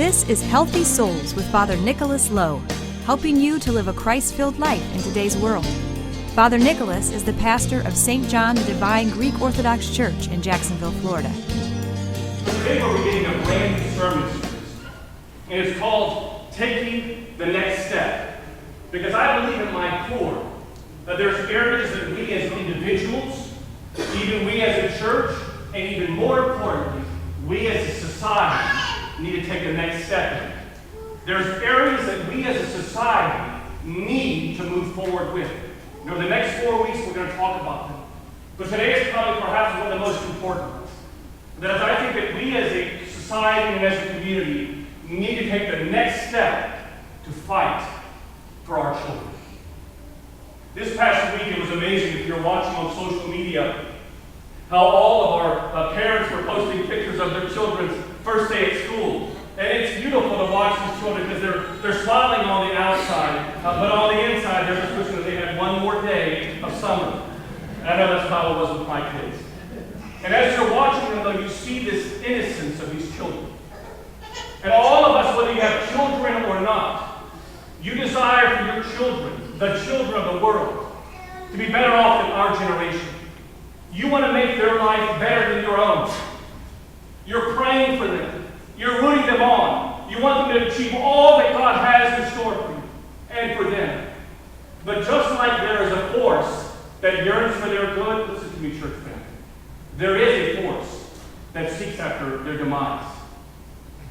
This is Healthy Souls with Father Nicholas Lowe, helping you to live a Christ-filled life in today's world. Father Nicholas is the pastor of St. John the Divine Greek Orthodox Church in Jacksonville, Florida. Today we're beginning a brand new sermon series, and it's called Taking the Next Step. Because I believe in my core that there's areas that we as individuals, even we as a church, and even more importantly, we as a society need to take the next step in. There's areas that we as a society need to move forward with. You know, the next 4 weeks we're going to talk about them. But today is probably perhaps one of the most important ones. That I think that we as a society and as a community need to take the next step to fight for our children. This past week it was amazing if you're watching on social media how all of our parents were posting pictures of their children's first day at school. And it's beautiful to watch these children because they're smiling on the outside, but on the inside they're just wishing that they had one more day of summer. And I know that's how it was with my kids. And as you're watching them, though, you see this innocence of these children. And all of us, whether you have children or not, you desire for your children, the children of the world, to be better off than our generation. You want to make their life better than your own. You're praying for them. You're rooting them on. You want them to achieve all that God has in store for you and for them. But just like there is a force that yearns for their good, listen to me, church family, there is a force that seeks after their demise.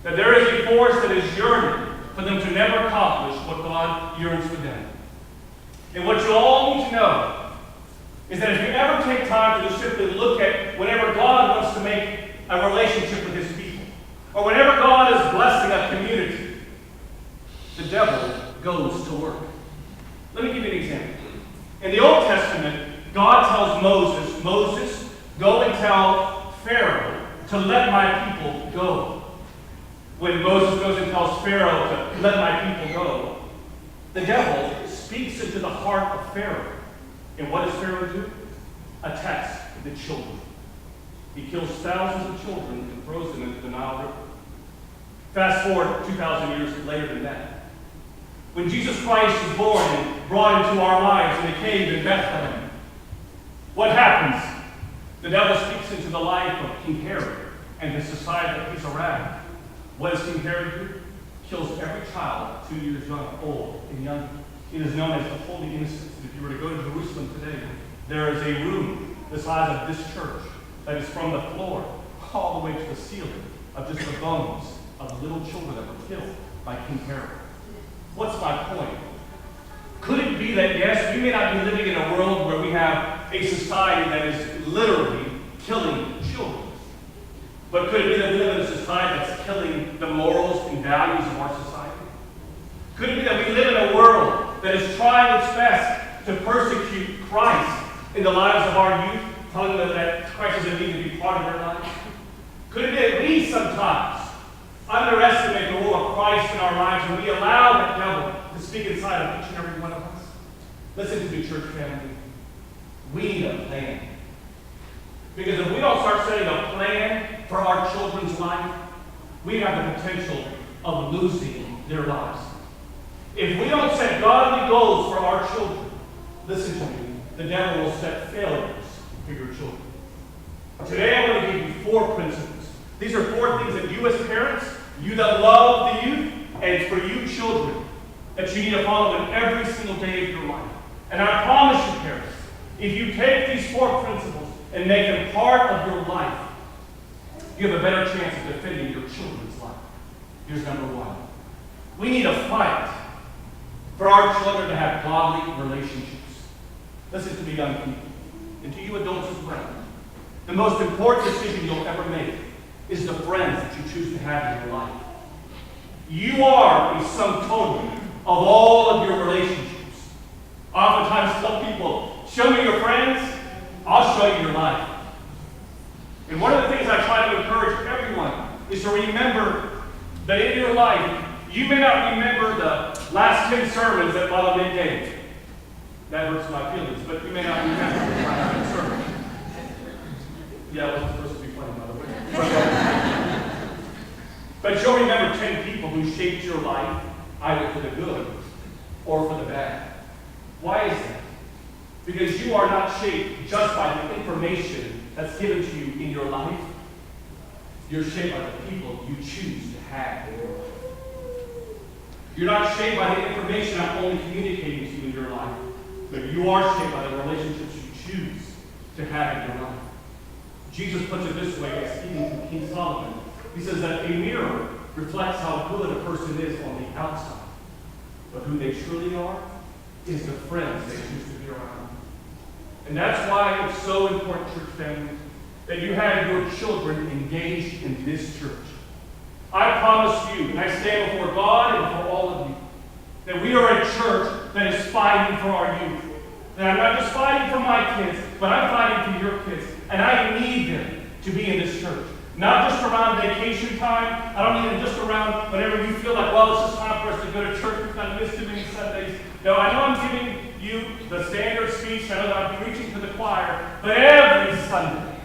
That there is a force that is yearning for them to never accomplish what God yearns for them. And what you all need to know is that if you ever take time to just simply look at whenever God wants to make a relationship with his people, or whenever God is blessing a community, the devil goes to work. Let me give you an example. In the Old Testament, God tells Moses, go and tell Pharaoh to let my people go. When Moses goes and tells Pharaoh to let my people go, the devil speaks into the heart of Pharaoh. And what does Pharaoh do? Attacks the children. He kills thousands of children and throws them into the Nile River. Fast forward 2,000 years later than that. When Jesus Christ is born and brought into our lives in a cave in Bethlehem, what happens? The devil speaks into the life of King Herod and the society that he's around. What does King Herod do? Kills every child 2 years young, old, and young. It is known as the Holy Innocents. And if you were to go to Jerusalem today, there is a room the size of this church that is from the floor all the way to the ceiling of just the bones of the little children that were killed by King Herod. What's my point? Could it be that, yes, we may not be living in a world where we have a society that is literally killing children, but could it be that we live in a society that's killing the morals and values of our society? Could it be that we live in a world that is trying its best to persecute Christ in the lives of our youth, telling them that Christ doesn't need to be part of their lives? Could it be that we sometimes underestimate the role of Christ in our lives and we allow that devil to speak inside of each and every one of us? Listen to me, church family. We need a plan. Because if we don't start setting a plan for our children's life, we have the potential of losing their lives. If we don't set godly goals for our children, listen to me, the devil will set failures for your children. Today I'm going to give you 4 principles. These are 4 things that you as parents, you that love the youth, and for you children, that you need to follow in every single day of your life. And I promise you, parents, if you take these 4 principles and make them part of your life, you have a better chance of defending your children's life. Here's number 1. We need to fight for our children to have godly relationships. Listen to me, young people, and to you adults as well. The most important decision you'll ever make is the friends that you choose to have in your life. You are a sum total of all of your relationships. Oftentimes tell people, show me your friends, I'll show you your life. And one of the things I try to encourage everyone is to remember that in your life, you may not remember the last 10 sermons that Father Nick gave. That hurts my feelings, but you may not remember the last 10 sermons. Yeah, it wasn't supposed to be funny, by the way. But you'll remember 10 people who shaped your life, either for the good or for the bad. Why is that? Because you are not shaped just by the information that's given to you in your life. You're shaped by the people you choose to have in your life. You're not shaped by the information I'm only communicating to you in your life, but you are shaped by the relationships you choose to have in your life. Jesus puts it this way, as speaking to King Solomon. He says that a mirror reflects how good a person is on the outside, but who they truly are is the friends they choose to be around. And that's why it's so important, church family, that you have your children engaged in this church. I promise you, and I stand before God and for all of you, that we are a church that is fighting for our youth. That I'm not just fighting for my kids, but I'm fighting for your kids. And I need them to be in this church. Not just around vacation time. I don't need them just around whenever you feel like, well, it's just time for us to go to church. We've not missed too many Sundays. No, I know I'm giving you the standard speech. I know that I'm preaching to the choir. But every Sunday,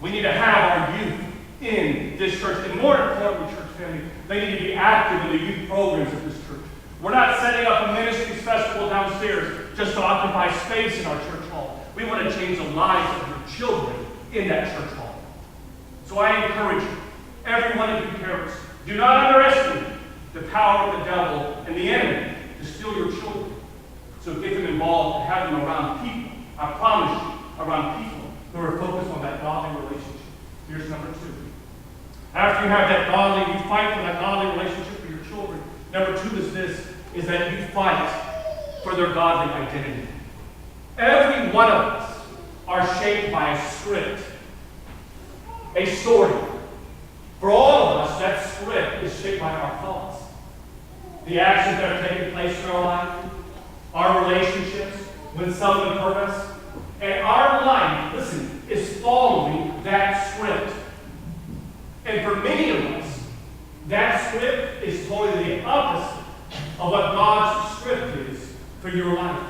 we need to have our youth in this church. And more importantly, church family, they need to be active in the youth programs of this church. We're not setting up a ministries festival downstairs just to occupy space in our church hall. We want to change the lives of your children in that church hall. So I encourage you, every one of you parents, do not underestimate the power of the devil and the enemy to steal your children. So get them involved and have them around people. I promise you, around people who are focused on that godly relationship. Here's number 2. After you have that godly, you fight for that godly relationship with your children. Number 2 is this, is that you fight for their godly identity. Every one of us are shaped by a script, a story. For all of us, that script is shaped by our thoughts. The actions that are taking place in our life, our relationships, when someone hurt us, and our life, listen, is following that script. And for many of us, that script is totally the opposite of what God's script is for your life.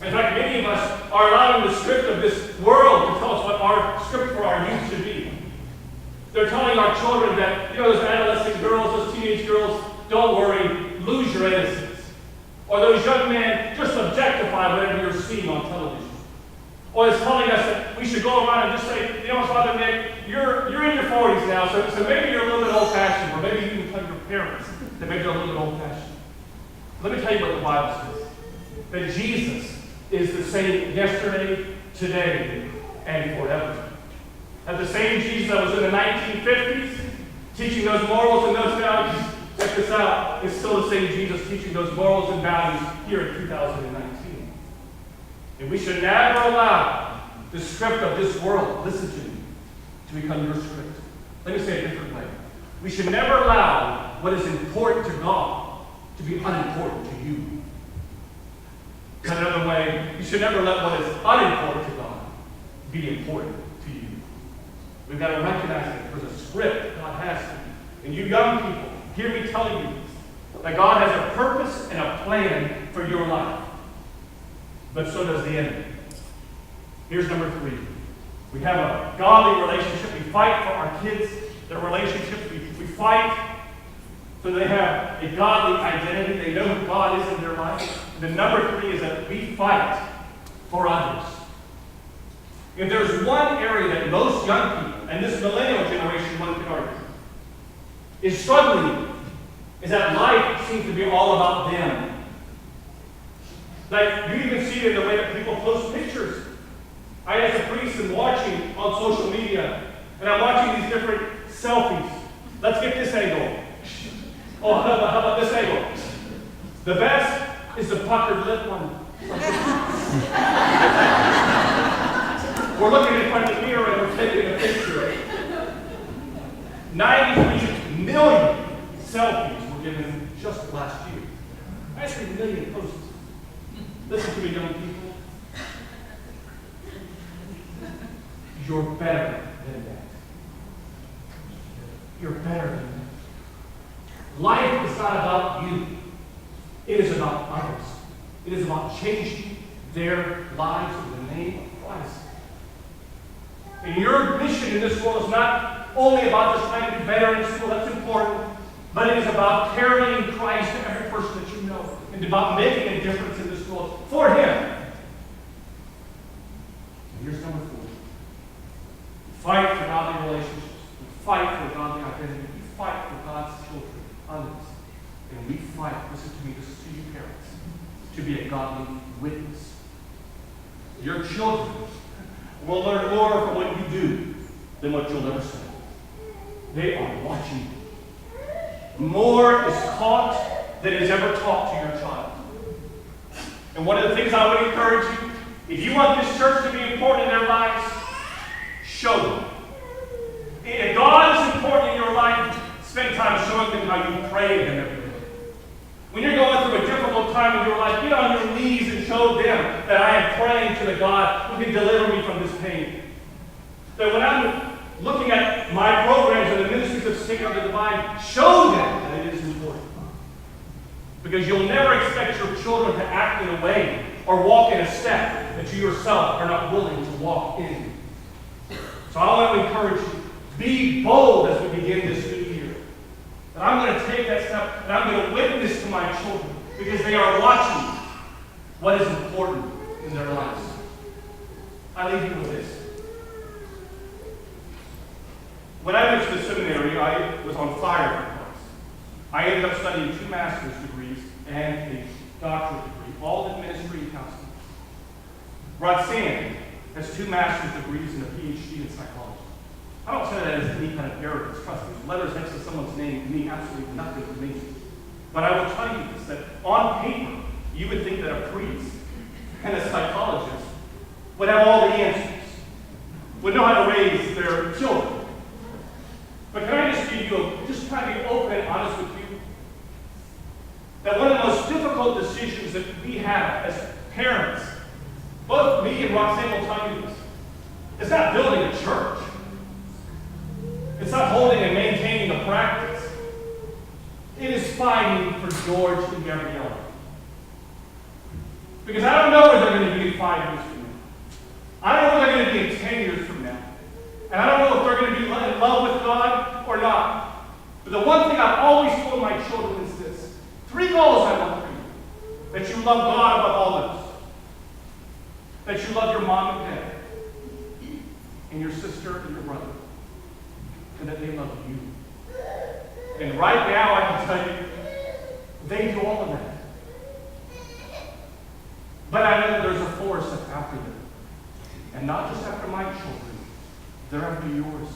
In fact, many of us are allowing the script of this world to tell us what our script for our youth should be. They're telling our children that, those adolescent girls, those teenage girls, don't worry, lose your innocence. Or those young men, just objectify whatever you're seeing on television. Or it's telling us that we should go around and just say, Father Nick, you're in your 40s now, so maybe you're a little bit old-fashioned, or maybe you can tell your parents that maybe you're a little bit old-fashioned. Let me tell you what the Bible says. That Jesus is the same yesterday, today, and forever. That the same Jesus that was in the 1950s, teaching those morals and those values, check this out, is still the same Jesus teaching those morals and values here in 2019. And we should never allow the script of this world, listen to me, to become your script. Let me say it a different way. We should never allow what is important to God to be unimportant to you. Another way, you should never let what is unimportant to God be important to you. We've got to recognize that there's a script God has for you. And you young people, hear me telling you this, that God has a purpose and a plan for your life. But so does the enemy. Here's number 3. We have a godly relationship. We fight for our kids, their relationships. We fight so they have a godly identity. They know who God is in their life. And then number 3 is that we fight for others. If there's one area that most young people, and this millennial generation, one could argue, is struggling with, is that life seems to be all about them. Like, you even see it in the way that people post pictures. I, as a priest, am watching on social media, and I'm watching these different selfies. Let's get this angle. Oh, how about this angle? The best is the puckered lip one. We're looking in front of the mirror and we're taking a picture. 93 million selfies were given just last year. 93 million posts. Listen to me, young people. You're better than that. You're better than that. Life is not about you. It is about others. It is about changing their lives in the name of Christ. And your mission in this world is not only about just trying to do better in school, that's important, but it is about carrying Christ to every person that you know, and about making a difference in this world for Him. And here's number 4. Fight for godly relationships. We fight for godly identity. We fight for God's children, others. And we fight, listen to me, this is to you parents, to be a godly witness. Your children will learn more from what you do than what you'll ever say. They are watching you. More is taught than is ever taught to your child. And one of the things I would encourage you, if you want this church to be important in their lives, show them. If God is important in your life, spend time showing them how you pray to Him every day. When you're going through a difficult time in your life, get on your knees and show them that I am praying to the God who can deliver me from this pain. That when I'm looking at my programs and the ministries of St. John the Divine, show them that it is important. Because you'll never expect your children to act in a way or walk in a step that you yourself are not willing to walk in. So I want to encourage you, be bold as we begin this new year. And I'm going to take that step and I'm going to witness to my children because they are watching what is important in their lives. I leave you with this. When I went to the seminary, I was on fire for Christ. I ended up studying 2 master's degrees and a doctorate degree, all in ministry and counseling. Roxanne has 2 master's degrees and a PhD in psychology. I don't say that as any kind of arrogance. Trust me, letters next to someone's name mean absolutely nothing to me. But I will tell you this, that on paper, you would think that a priest and a psychologist would have all the answers, would know how to raise their children. But can I just give you just try to be open and honest with you? That one of the most difficult decisions that we have as parents, both me and Roxanne will tell you this, is not building a church. It's not holding and maintaining a practice. It is fighting for George and Gabriella. Because I don't know where they're going to be in 5 years from now. I don't know where they're going to be in 10 years from now. And I don't know if they're going to be in love with God or not. But the one thing I've always told my children is this. 3 goals I want for you. That you love God above all others. That you love your mom and dad. And your sister and your brother. And that they love you. And right now I can tell you, they do all of that. But I know that there's a force after them. And not just after my children. They're after yours.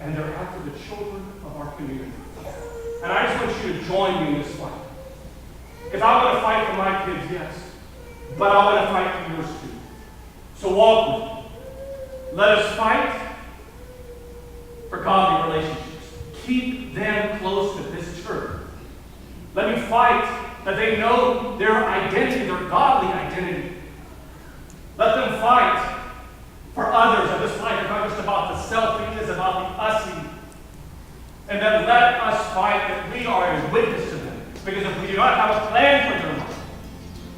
And they're after the children of our community. And I just want you to join me in this fight. If I want to fight for my kids, yes. But I want to fight for yours too. So walk with me. Let us fight for godly relationships. Keep them close to this church. Let me fight that they know their identity, their godly identity. Let them fight for others, that this life is not just about the selfie, it's about the ussy. And then let us fight that we are a witness to them. Because if we do not have a plan for their life,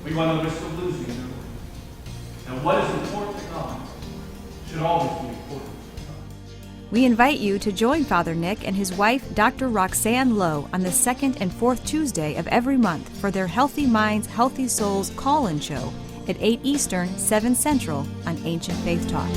we run the risk of losing their life. And what is important to God should always be important. We invite you to join Father Nick and his wife, Dr. Roxanne Lowe, on the 2nd and 4th Tuesday of every month for their Healthy Minds, Healthy Souls call-in show at 8 Eastern, 7 Central on Ancient Faith Talk.